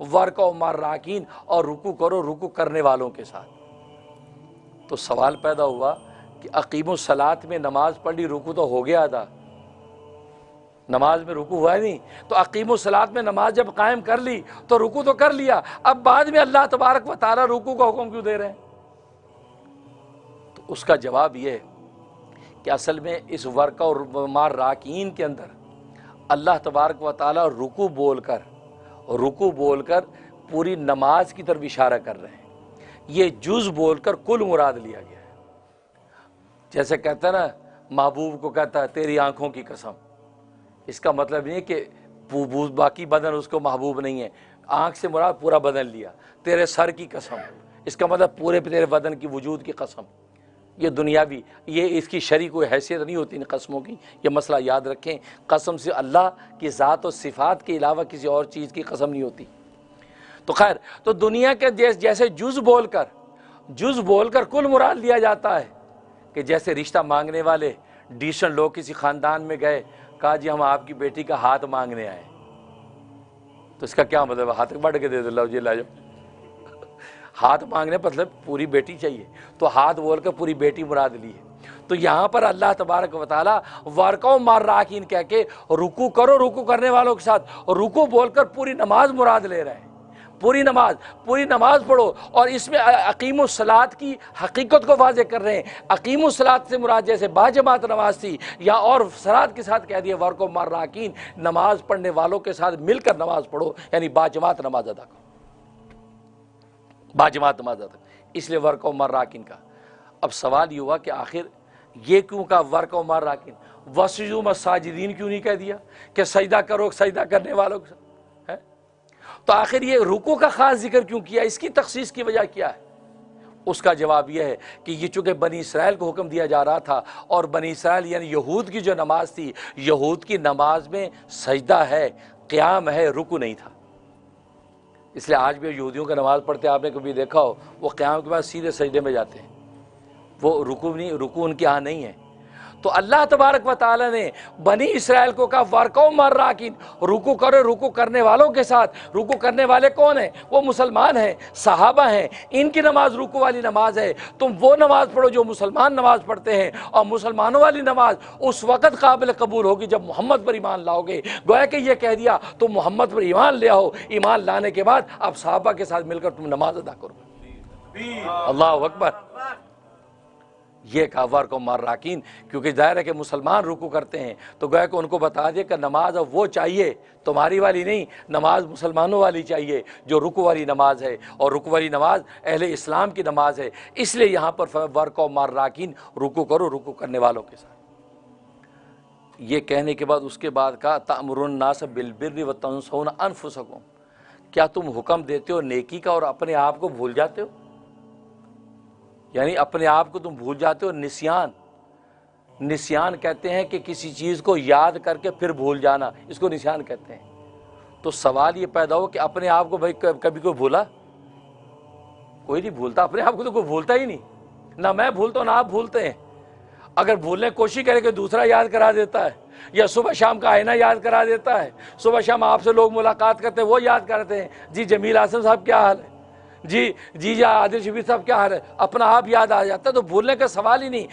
ورکعوا مع الراکعین، اور رکوع کرو رکوع کرنے والوں کے ساتھ۔ تو سوال پیدا ہوا کہ اقیموا الصلاۃ میں نماز پڑھ لی، رکوع تو ہو گیا تھا، نماز میں رکوع ہوا ہی نہیں، تو اقیموا الصلاۃ میں نماز جب قائم کر لی تو رکوع تو کر لیا، اب بعد میں اللہ تبارک و تعالیٰ رکوع کا حکم کیوں دے رہے ہیں؟ تو اس کا جواب یہ ہے کہ اصل میں اس ورکعوا مع الراکعین کے اندر اللہ تبارک و تعالیٰ رکوع بول کر پوری نماز کی طرف اشارہ کر رہے ہیں۔ یہ جز بول کر کل مراد لیا گیا ہے۔ جیسے کہتا ہے نا، محبوب کو کہتا ہے تیری آنکھوں کی قسم، اس کا مطلب نہیں ہے کہ باقی بدن اس کو محبوب نہیں ہے، آنکھ سے مراد پورا بدن لیا۔ تیرے سر کی قسم، اس کا مطلب پورے تیرے بدن کی وجود کی قسم۔ یہ دنیاوی، یہ اس کی شرعی کوئی حیثیت نہیں ہوتی ان قسموں کی، یہ مسئلہ یاد رکھیں۔ قسم سے اللہ کی ذات و صفات کے علاوہ کسی اور چیز کی قسم نہیں ہوتی۔ تو خیر، تو دنیا کے جیسے جز بول کر کل مراد لیا جاتا ہے، کہ جیسے رشتہ مانگنے والے ڈیسنٹ لوگ کسی خاندان میں گئے، کہا جی ہم آپ کی بیٹی کا ہاتھ مانگنے آئے، تو اس کا کیا مطلب؟ ہاتھ بڑھ کے دے دو، لو جی لا جاؤ۔ ہاتھ مانگنے مطلب پوری بیٹی چاہیے، تو ہاتھ بول کر پوری بیٹی مراد لی ہے۔ تو یہاں پر اللہ تبارک و تعالیٰ ورکعوا مع الراکعین کہہ کے رکوع کرو رکوع کرنے والوں کے ساتھ، اور رکوع بول کر پوری نماز مراد لے رہے ہیں۔ پوری نماز پڑھو، اور اس میں اقیموا الصلاۃ کی حقیقت کو واضح کر رہے ہیں۔ اقیموا الصلاۃ سے مراد جیسے باجماعت نماز تھی، یا اور صلاۃ کے ساتھ کہہ دیا ورکعوا مع الراکعین، نماز پڑھنے والوں کے ساتھ مل کر نماز پڑھو، یعنی باجماعت نماز ادا کرو، باجماعت نماز ادا کرو، اس لیے ورکعوا مع الراکعین کا۔ اب سوال یہ ہوا کہ آخر یہ کیوں کہا ورکعوا مع الراکعین، واسجدوا مع الساجدین کیوں نہیں کہہ دیا کہ سجدہ کرو سجدہ کرنے والوں کے ساتھ؟ تو آخر یہ رکوع کا خاص ذکر کیوں کیا، اس کی تخصیص کی وجہ کیا ہے؟ اس کا جواب یہ ہے کہ یہ چونکہ بنی اسرائیل کو حکم دیا جا رہا تھا، اور بنی اسرائیل یعنی یہود کی جو نماز تھی، یہود کی نماز میں سجدہ ہے، قیام ہے، رکوع نہیں تھا۔ اس لیے آج بھی یہودیوں کا نماز پڑھتے آپ نے کبھی دیکھا ہو، وہ قیام کے بعد سیدھے سجدے میں جاتے ہیں، وہ رکوع ان کے ہاں نہیں ہے۔ تو اللہ تبارک و تعالیٰ نے بنی اسرائیل کو کہا ورکعوا مع الراکعین، رکوع کرو رکوع کرنے والوں کے ساتھ۔ رکوع کرنے والے کون ہیں؟ وہ مسلمان ہیں، صحابہ ہیں، ان کی نماز رکوع والی نماز ہے۔ تم وہ نماز پڑھو جو مسلمان نماز پڑھتے ہیں، اور مسلمانوں والی نماز اس وقت قابل قبول ہوگی جب محمد پر ایمان لاؤ گے۔ گویا کہ یہ کہہ دیا تم محمد پر ایمان لے آؤ، ایمان لانے کے بعد اب صحابہ کے ساتھ مل کر تم نماز ادا کرو۔ اللہ اکبر۔ یہ کہا ورکعوا مع الراکعین، کیونکہ ظاہر ہے کہ مسلمان رکوع کرتے ہیں، تو گویا کہ ان کو بتا دیا کہ نماز اب وہ چاہیے، تمہاری والی نہیں، نماز مسلمانوں والی چاہیے جو رکوع والی نماز ہے، اور رکوع والی نماز اہل اسلام کی نماز ہے۔ اس لیے یہاں پر ورکعوا مع الراکعین، رکوع کرو رکوع کرنے والوں کے ساتھ۔ یہ کہنے کے بعد اس کے بعد کہا تأمرون الناس بالبر وتنسون انفسکم، کیا تم حکم دیتے ہو نیکی کا اور اپنے آپ کو بھول جاتے ہو؟ یعنی اپنے آپ کو تم بھول جاتے ہو۔ نسیان کہتے ہیں کہ کسی چیز کو یاد کر کے پھر بھول جانا، اس کو نسیان کہتے ہیں۔ تو سوال یہ پیدا ہو کہ اپنے آپ کو بھائی کبھی کوئی بھولا؟ کوئی نہیں بھولتا، اپنے آپ کو تو کوئی بھولتا ہی نہیں، نہ میں بھولتا ہوں نہ آپ بھولتے ہیں۔ اگر بھولنے کی کوشش کرے کہ دوسرا یاد کرا دیتا ہے، یا صبح شام کا آئینہ یاد کرا دیتا ہے، صبح شام آپ سے لوگ ملاقات کرتے ہیں وہ یاد کرتے ہیں، جی جمیل احسن صاحب کیا حال ہے، جی عادل شبیر صاحب کیا حال ہے، اپنا آپ یاد آ جاتا ہے، تو بھولنے کا سوال ہی نہیں۔